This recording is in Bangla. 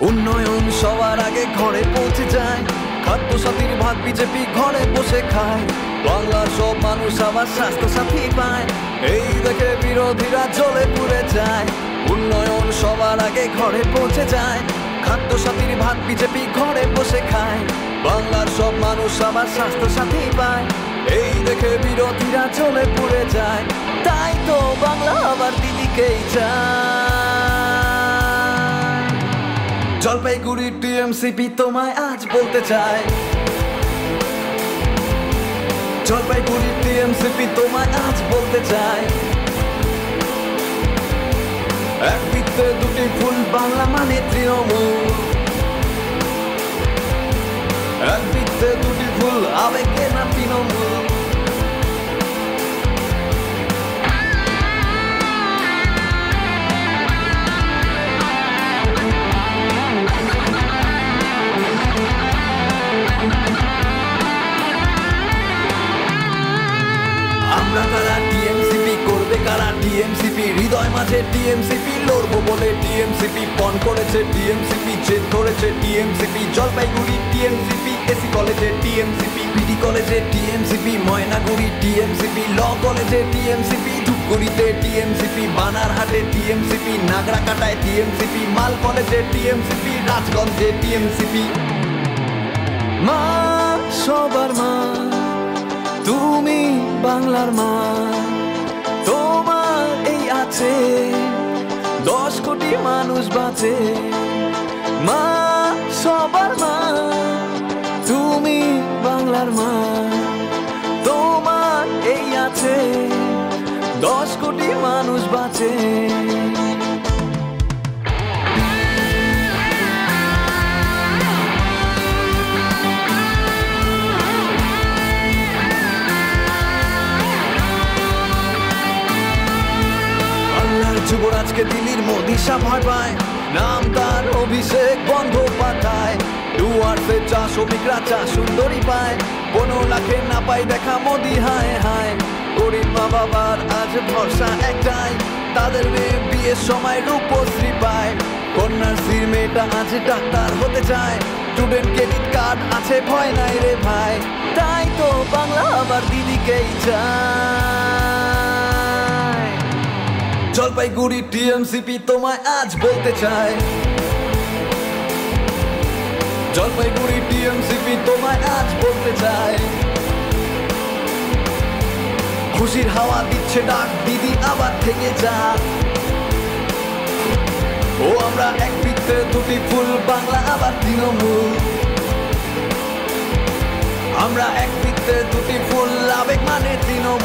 উন্নয়ন সবার আগে ঘরে পৌঁছে যায়, খাদ্য সাথীর ভাগ বিজেপি ঘরে বসে খায়, বাংলার সব মানুষ আবার স্বাস্থ্য সাথী পায়, এই দেখে বিরোধীরা জ্বলে পুড়ে যায়। উন্নয়ন সবার আগে ঘরে পৌঁছে যায়, খাদ্য সাথীর ভাগ বিজেপি ঘরে বসে খায়, বাংলার সব মানুষ আবার স্বাস্থ্য সাথী পায়, এই দেখে বিরোধীরা জ্বলে পুড়ে যায়। তাই তো বাংলা আবার দিদিকেই চায়। জলপাইগুড়ি টিএমসিপি তোমায় আজ বলতে চায়, জলপাইগুড়ি টিএমসিপি তোমায় আজ বলতে চায়, এক বৃত্তে দুটি ফুল বাংলা মানে তৃণমূল, এক বৃত্তে দুটি ফুল আবেগে না তৃণমূল। আমরা কারা টিএমসিপি করবে কারা টিএমসিপি, হৃদয় মাঝে টিএমসিপি লড়বো বলে টিএমসিপি পণ করেছে টিএমসিপি, জেদ ধরেছে টিএমসিপি, জলপাইগুড়ি টিএমসিপি, এসি কলেজে টিএমসিপি, বিডি কলেজে টিএমসিপি, ময়নাগুড়ি টিএমসিপি, ল কলেজে টিএমসিপি, ধূপগুড়িতে টিএমসিপি, বানারহাটে টিএমসিপি, নাগরাকাটায় টিএমসিপি, মাল কলেজে টিএমসিপি, রাজগঞ্জে টিএমসিপি। মা সবার মা তুমি বাংলার মা, তোমার এই আছে 10 কোটি মানুষ বাঁচে। মা সবার মা তুমি বাংলার মা, তোমার এই আছে 10 কোটি মানুষ বাঁচে। যুবরাজকে দিল্লির মোদি শাহ ভয় পায়, নাম তার অভিষেক বন্দ্যোপাধ্যায়, ডুয়ার্সে চা শ্রমিকরা চা সুন্দরী পায়, 15 লাখে না পাই দেখা মোদি হায় হায়। গরিব মা বাবার আজ ভরসা একটাই, তাদের মেয়ে বিয়ের সময় রূপশ্রী পায়, কন্যাশ্রীর মেয়েটা আজ ডাক্তার হতে চায়, স্টুডেন্ট ক্রেডিট কার্ড আছে ভয় নাই রে ভাই। তাই তো বাংলা আবার দিদিকেই চায়, জলপাইগুড়ি টিএমসিপি তোমায় আজ বলতে চায়, জলপাইগুড়ি টিএমসিপি তোমায় আজ বলতে চায়। খুশির হাওয়া দিচ্ছে ডাক দিদি আবার থেকে যা, ও আমরা এক বৃত্তে দুটি ফুল বাংলা আবার তৃণমূল, আমরা এক বৃত্তে দুটি ফুল আবেগ মানে তৃণমূল।